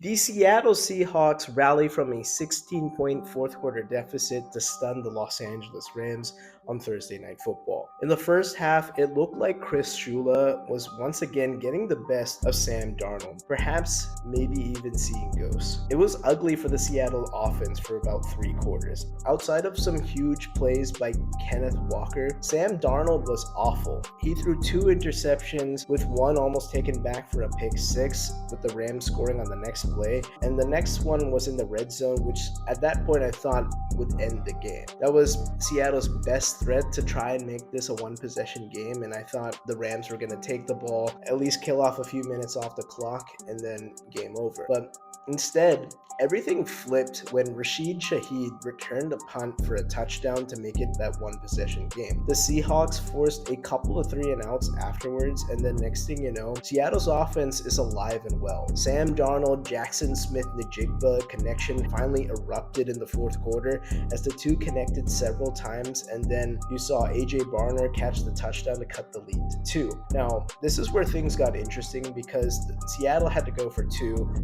The Seattle Seahawks rally from a 16-point fourth quarter deficit to stun the Los Angeles Rams on Thursday Night Football. In the first half, it looked like Chris Shula was once again getting the best of Sam Darnold, perhaps maybe even seeing ghosts. It was ugly for the Seattle offense for about 3 quarters. Outside of some huge plays by Kenneth Walker, Sam Darnold was awful. He threw 2 interceptions, with one almost taken back for a pick six, with the Rams scoring on the next play, and the next one was in the red zone, which at that point I thought would end the game. That was Seattle's best threat to try and make this a one-possession game, and I thought the Rams were going to take the ball, at least kill off a few minutes off the clock, and then game over. But instead, everything flipped when Rashid Shaheed returned a punt for a touchdown to make it that one-possession game. The Seahawks forced a couple of 3-and-outs afterwards, and then next thing you know, Seattle's offense is alive and well. Sam Darnold, Jackson Smith-njigba connection finally erupted in the fourth quarter as the two connected several times, and then you saw A.J. Barner catch the touchdown to cut the lead to 2. Now, this is where things got interesting because Seattle had to go for 2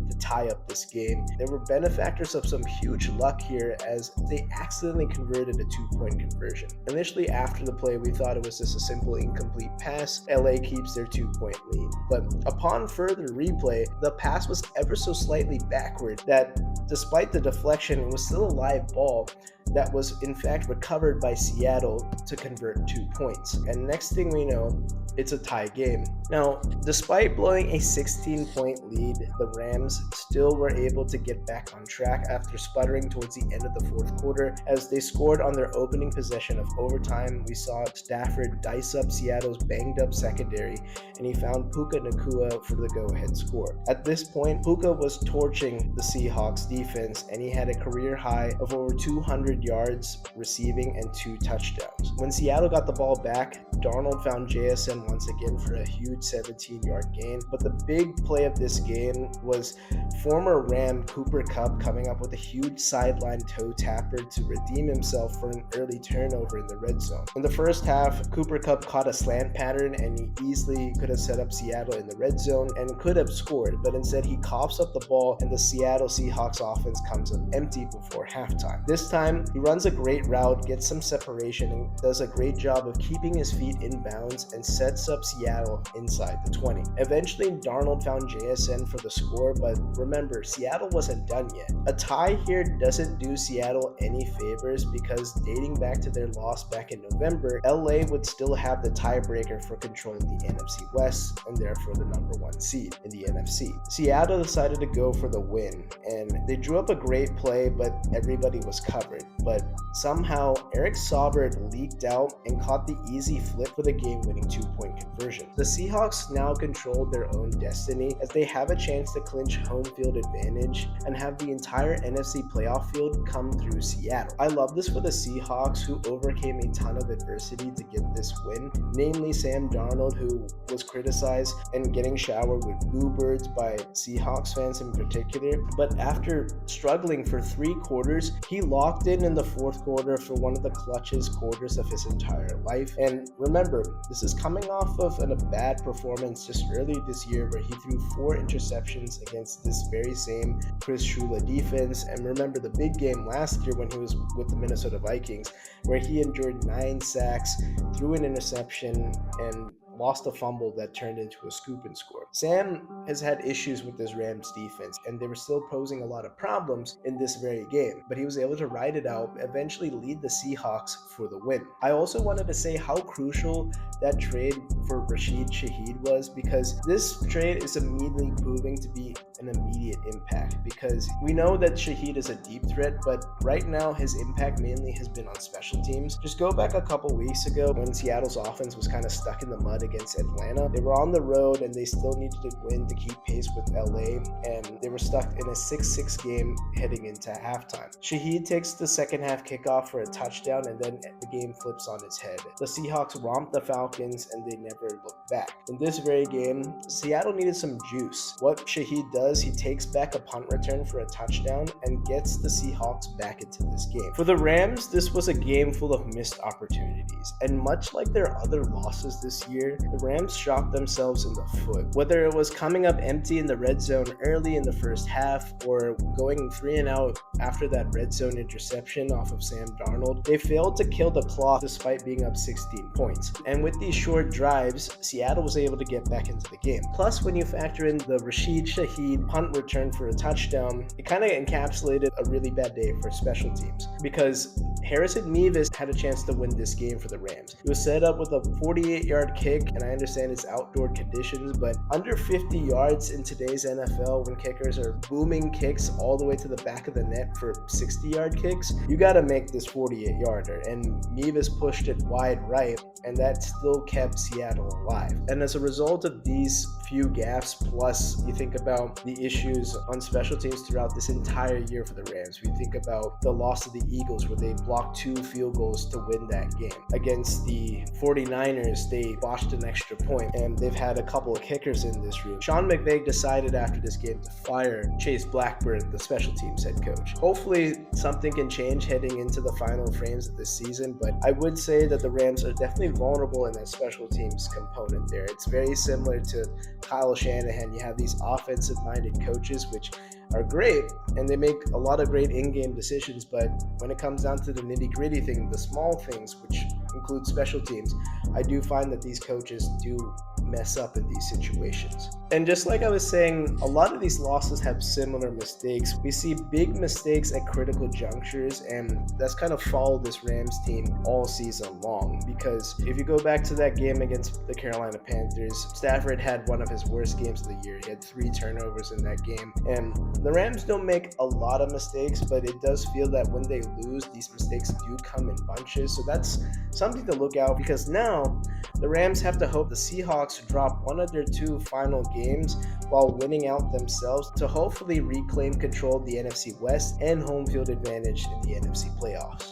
to tie up this game. They were benefactors of some huge luck here as they accidentally converted a 2-point conversion. Initially after the play, we thought it was just a simple incomplete pass. LA keeps their 2-point lead. But upon further replay, the pass was ever so slightly backward that despite the deflection, it was still a live ball that was in fact recovered by Seattle to convert 2 points. And next thing we know, it's a tie game. Now, despite blowing a 16-point lead, the Rams still were able to get back on track after sputtering towards the end of the fourth quarter as they scored on their opening possession of overtime. We saw Stafford dice up Seattle's banged-up secondary, and he found Puka Nacua for the go-ahead score. At this point, Puka was torching the Seahawks defense, and he had a career high of over 200 yards receiving and 2 touchdowns. When Seattle got the ball back, Darnold found JSN once again for a huge 17-yard gain, but the big play of this game was former Ram Cooper Kupp coming up with a huge sideline toe tapper to redeem himself for an early turnover in the red zone. In the first half, Cooper Kupp caught a slant pattern and he easily could have set up Seattle in the red zone and could have scored, but instead he coughs up the ball and the Seattle Seahawks offense comes up empty before halftime. This time, he runs a great route, gets some separation, and does a great job of keeping his feet in bounds and sets up Seattle inside the 20. Eventually, Darnold found JSN for the score, but remember, Seattle wasn't done yet. A tie here doesn't do Seattle any favors because dating back to their loss back in November, LA would still have the tiebreaker for controlling the NFC West and therefore the number 1 seed in the NFC. Seattle decided to go for the win, and they drew up a great play, but everybody was covered. But somehow, Eric Saubert leaked out and caught the easy flip for the game-winning 2-point conversion. The Seahawks now control their own destiny as they have a chance to clinch home field advantage and have the entire NFC playoff field come through Seattle. I love this for the Seahawks, who overcame a ton of adversity to get this win, namely Sam Darnold, who was criticized and getting showered with boo birds by Seahawks fans in particular. But after struggling for 3 quarters, he locked in the fourth quarter for one of the clutchest quarters of his entire life. And remember, this is coming off of a bad performance just earlier this year where he threw 4 interceptions against this very same Chris Shula defense. And remember the big game last year when he was with the Minnesota Vikings, where he endured 9 sacks, threw an interception, and lost a fumble that turned into a scoop and score. Sam has had issues with this Rams defense, and they were still posing a lot of problems in this very game, but he was able to ride it out, eventually lead the Seahawks for the win. I also wanted to say how crucial that trade for Rashid Shaheed was, because this trade is immediately proving to be an immediate impact, because we know that Shaheed is a deep threat, but right now his impact mainly has been on special teams. Just go back a couple weeks ago when Seattle's offense was kind of stuck in the mud against Atlanta. They were on the road and they still needed to win to keep pace with LA, and they were stuck in a 6-6 game heading into halftime. Shaheed takes the second half kickoff for a touchdown, and then the game flips on its head. The Seahawks romped the Falcons and they never looked back. In this very game, Seattle needed some juice. What Shaheed does, he takes back a punt return for a touchdown and gets the Seahawks back into this game. For the Rams, this was a game full of missed opportunities, and much like their other losses this year, the Rams shot themselves in the foot. Whether it was coming up empty in the red zone early in the first half or going 3-and-out after that red zone interception off of Sam Darnold, they failed to kill the clock despite being up 16 points. And with these short drives, Seattle was able to get back into the game. Plus, when you factor in the Rashid Shaheed punt return for a touchdown, it kind of encapsulated a really bad day for special teams, because Harrison Mevis had a chance to win this game for the Rams. It was set up with a 48-yard kick, and I understand it's outdoor conditions, but under 50 yards in today's NFL, when kickers are booming kicks all the way to the back of the net for 60-yard kicks, you got to make this 48-yarder, and Mevis pushed it wide right, and that still kept Seattle alive. And as a result of these few gaffes, plus you think about the issues on special teams throughout this entire year for the Rams. We think about the loss to the Eagles, where they blocked 2 field goals to win that game. Against the 49ers, they botched an extra point, and they've had a couple of kickers in this room. Sean McVay decided after this game to fire Chase Blackburn, the special teams head coach. Hopefully something can change heading into the final frames of this season, but I would say that the Rams are definitely vulnerable in that special teams component there. It's very similar to Kyle Shanahan. You have these offensive-minded coaches, which are great, and they make a lot of great in-game decisions, but when it comes down to the nitty-gritty thing, the small things, which include special teams, I do find that these coaches do mess up in these situations. And just like I was saying, a lot of these losses have similar mistakes. We see big mistakes at critical junctures, and that's kind of followed this Rams team all season long, because if you go back to that game against the Carolina Panthers, Stafford had one of his worst games of the year. He had 3 turnovers in that game, and the Rams don't make a lot of mistakes, but it does feel that when they lose, these mistakes do come in bunches. So that's something to look out, because now the Rams have to hope the Seahawks drop one of their 2 final games while winning out themselves to hopefully reclaim control of the NFC West and home field advantage in the NFC playoffs.